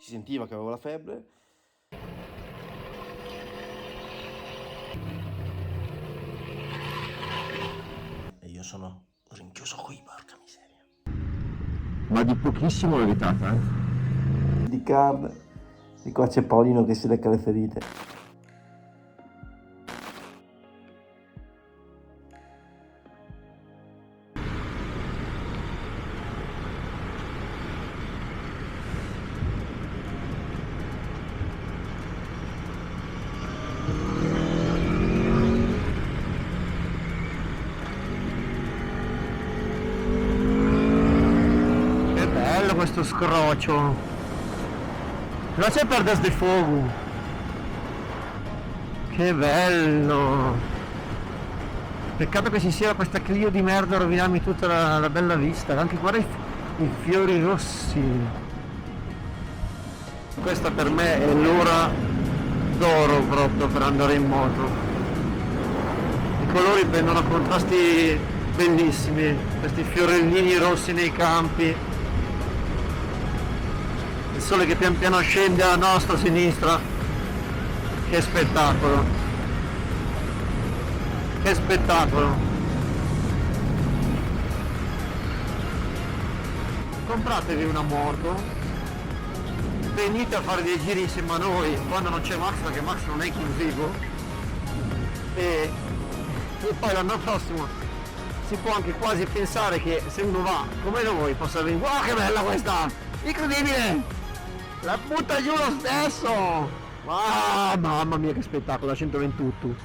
si sentiva che avevo la febbre. E io sono rinchiuso qui, porca miseria. Ma di pochissimo l'ho evitata, Di carne. E qua c'è Paolino che si lecca le ferite. Questo scrocio, là c'è Perdas de Fogo, che bello, peccato che ci sia questa Clio di merda a rovinarmi tutta la bella vista, anche guarda i fiori rossi. Questa per me è l'ora d'oro proprio per andare in moto, i colori prendono contrasti bellissimi, questi fiorellini rossi nei campi, il sole che pian piano scende alla nostra sinistra, che spettacolo, che spettacolo. Compratevi una moto, venite a fare dei giri insieme a noi quando non c'è Max, perché Max non è inclusivo, e poi l'anno prossimo si può anche quasi pensare che se uno va come noi possa venire, wow che bella questa, incredibile, la butta giù lo stesso! Ah, mamma mia che spettacolo, la 128!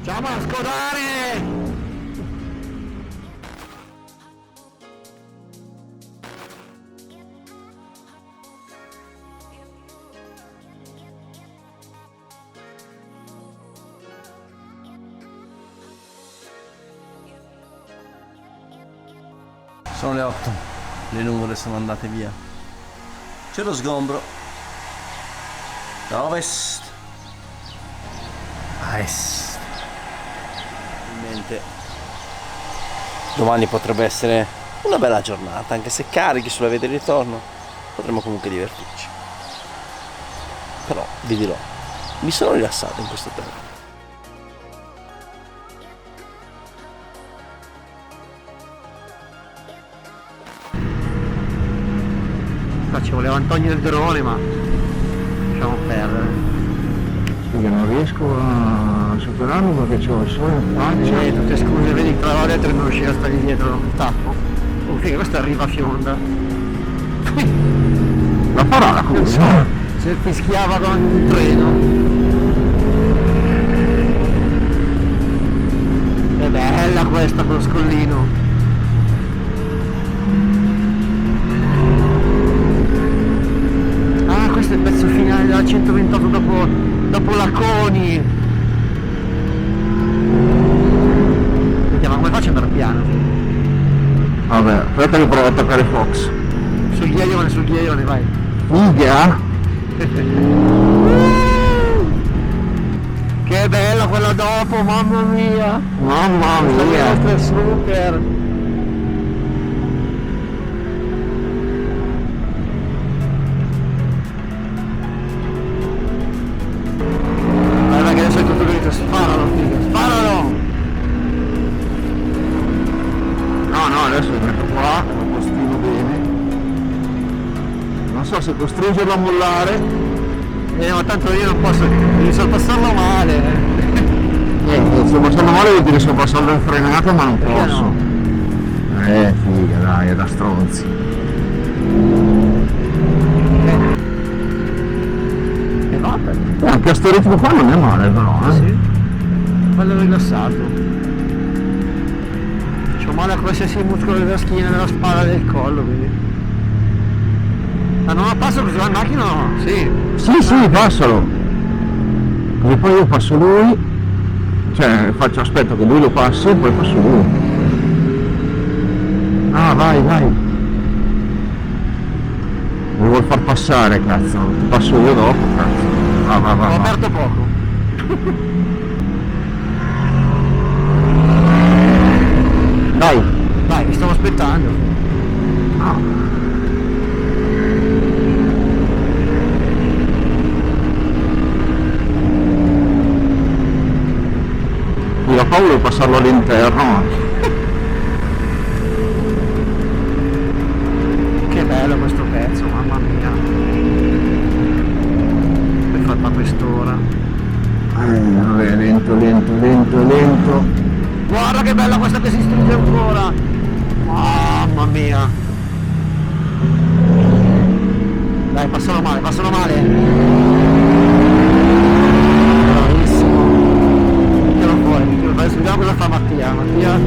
Ciao Mascodare! Sono le 8, le nuvole sono andate via. C'è lo sgombro. Da ovest a est. Probabilmente domani potrebbe essere una bella giornata, anche se carichi sulla via del ritorno potremmo comunque divertirci. Però vi dirò, mi sono rilassato in questo tempo. Ci voleva Antonio il drone, ma lasciamo perdere. perché non riesco a superarlo perché ho il sole in faccia. Tutte scuse, vedi, tra la lettere non riusciva a stargli dietro il tappo. Oh figa, questa arriva a fionda. La farà la Non so, curva? se fischiava con un treno. È bella questa con lo scollino. Ah, questo è il pezzo finale della 128 dopo la Coni. Vediamo come faccio ad andare piano. Vabbè, aspetta che provo a attaccare Fox. Sul ghiaione, vai. Figa? Che bella quella dopo, mamma mia! Mamma Questa mia! nostra è super! Guarda che adesso è tutto grito, sparalo figa, sparalo! No, adesso mi metto qua, lo postino bene. Non so se costringerlo a mollare. Ma tanto io non posso, devi sorpassarlo male. Niente, sto passando male vuol dire sto passando in frenata ma non Perché posso. no? Figa, dai, è da stronzi. E vabbè. Anche a sto ritmo qua non è male però, Sì, bello rilassato. C'ho male a qualsiasi muscolo della schiena, della spalla, del collo, quindi. Ma non la passo così la macchina no? Sì. Sì, passalo. Così poi io passo lui, cioè aspetto che lui lo passi e poi passo lui. Ah, vai. Mi vuol far passare, cazzo. Ti passo io dopo, cazzo. Va. Ho aperto poco. Dai. Vai, mi stavo aspettando. qua volevo passarlo all'interno. Che bello questo pezzo, mamma mia. Per fatta quest'ora. Lento, lento, lento, lento. Guarda che bella questa che si stringe ancora. Mamma mia. Dai, passano male, passano male. Bravissimo. Tiro fuori. Adesso vediamo cosa fa Mattia. Mattia.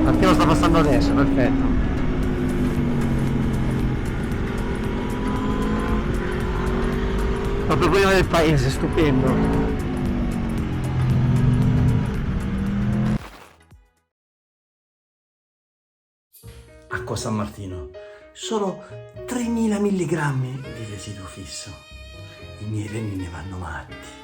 Mattia lo sta passando adesso, perfetto. Proprio prima del paese, stupendo. Acqua San Martino, solo 3000 milligrammi di residuo fisso. I miei reni ne vanno matti.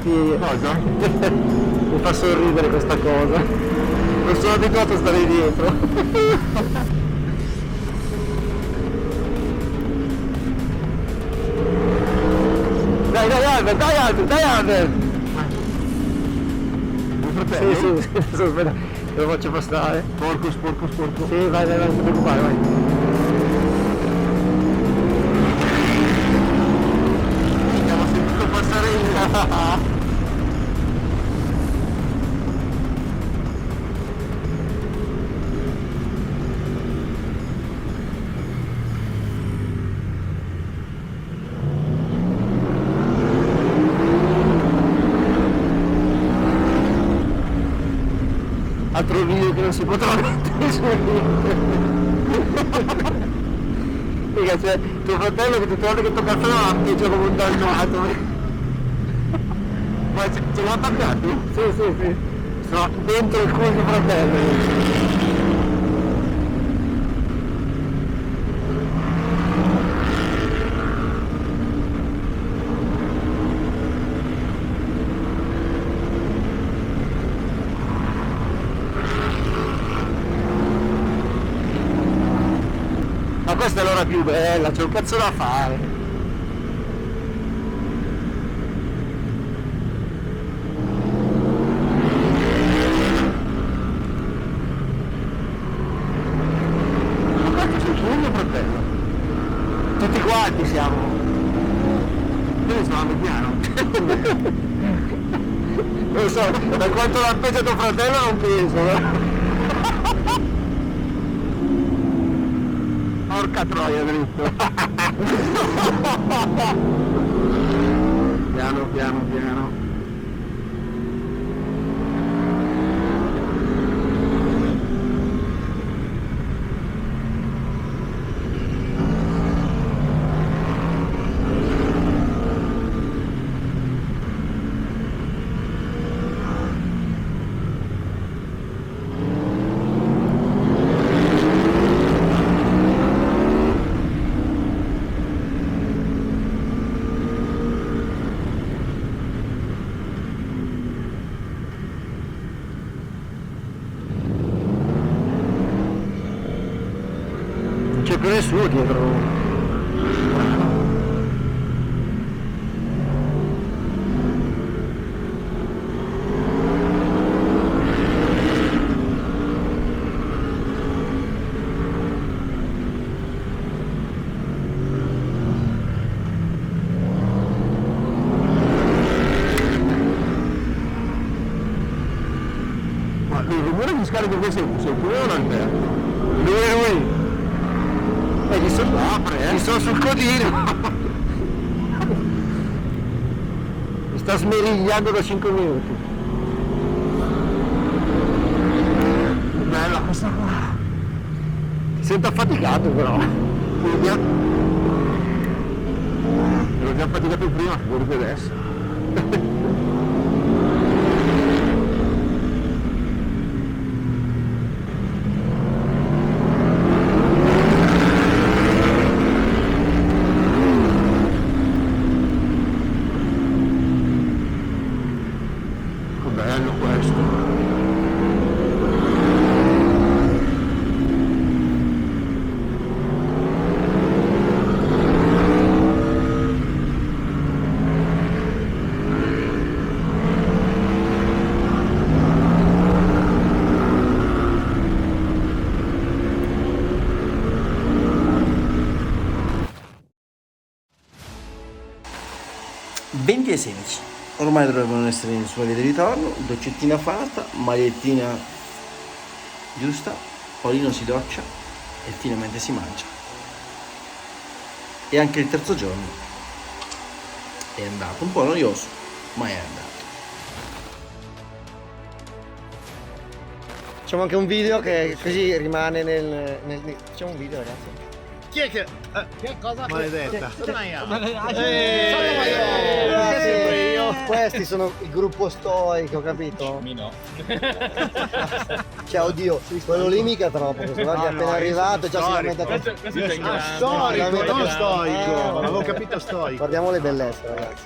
Sì, cosa? Mi fa sorridere questa cosa. Non sono abituato a stare dietro. Dai, dai Albert, dai Albert, dai Albert! Sì, sì, sì, aspetta, lo faccio passare. Sporco, sporco, sporco. Sì, vai, vai, vai, non ti preoccupare, vai. Abbiamo sentito passare il... Altro video che non si potrà mettere su internet. Mica c'è tuo fratello che tutte le volte che tocca il freno lampeggia come un dannato. Ma ce l'ho attaccati? Sì, sì, sì. Sono dentro il culo di tuo fratello. Ma questa è l'ora più bella, c'è un cazzo da fare. Ma quanto sei tu, mio fratello? Tutti quanti siamo. Noi siamo a mediano. Non so, da quanto lampeggia tuo fratello non penso, no? Porca troia, dritto. Piano, piano, piano. Non c'è più nessuno dietro. scarico questo sei tu o Alberto? Lui. E gli sono Gli sono sul codino. Mi sta smerigliando da 5 minuti. bella questa qua. Ti sento affaticato però. Ero già faticato prima, figurati adesso. Bello questo. Ben 16. Ormai dovrebbero essere sulla via di ritorno, doccettina fatta, magliettina giusta, Paolino si doccia e finalmente si mangia. E anche il terzo giorno è andato, un po' noioso, ma è andato. Facciamo anche un video che così rimane nel... Facciamo un video, ragazzi. Chi è che... Che cosa? Maledetta. Questi sono il gruppo stoico, capito? no. Cioè, oddio, quello lì mica troppo, questo qua che è appena arrivato già si lamenta. Questo è già in grande. Storico, non grande. stoico. Avevo capito stoico. Guardiamo le bellezze, ragazzi.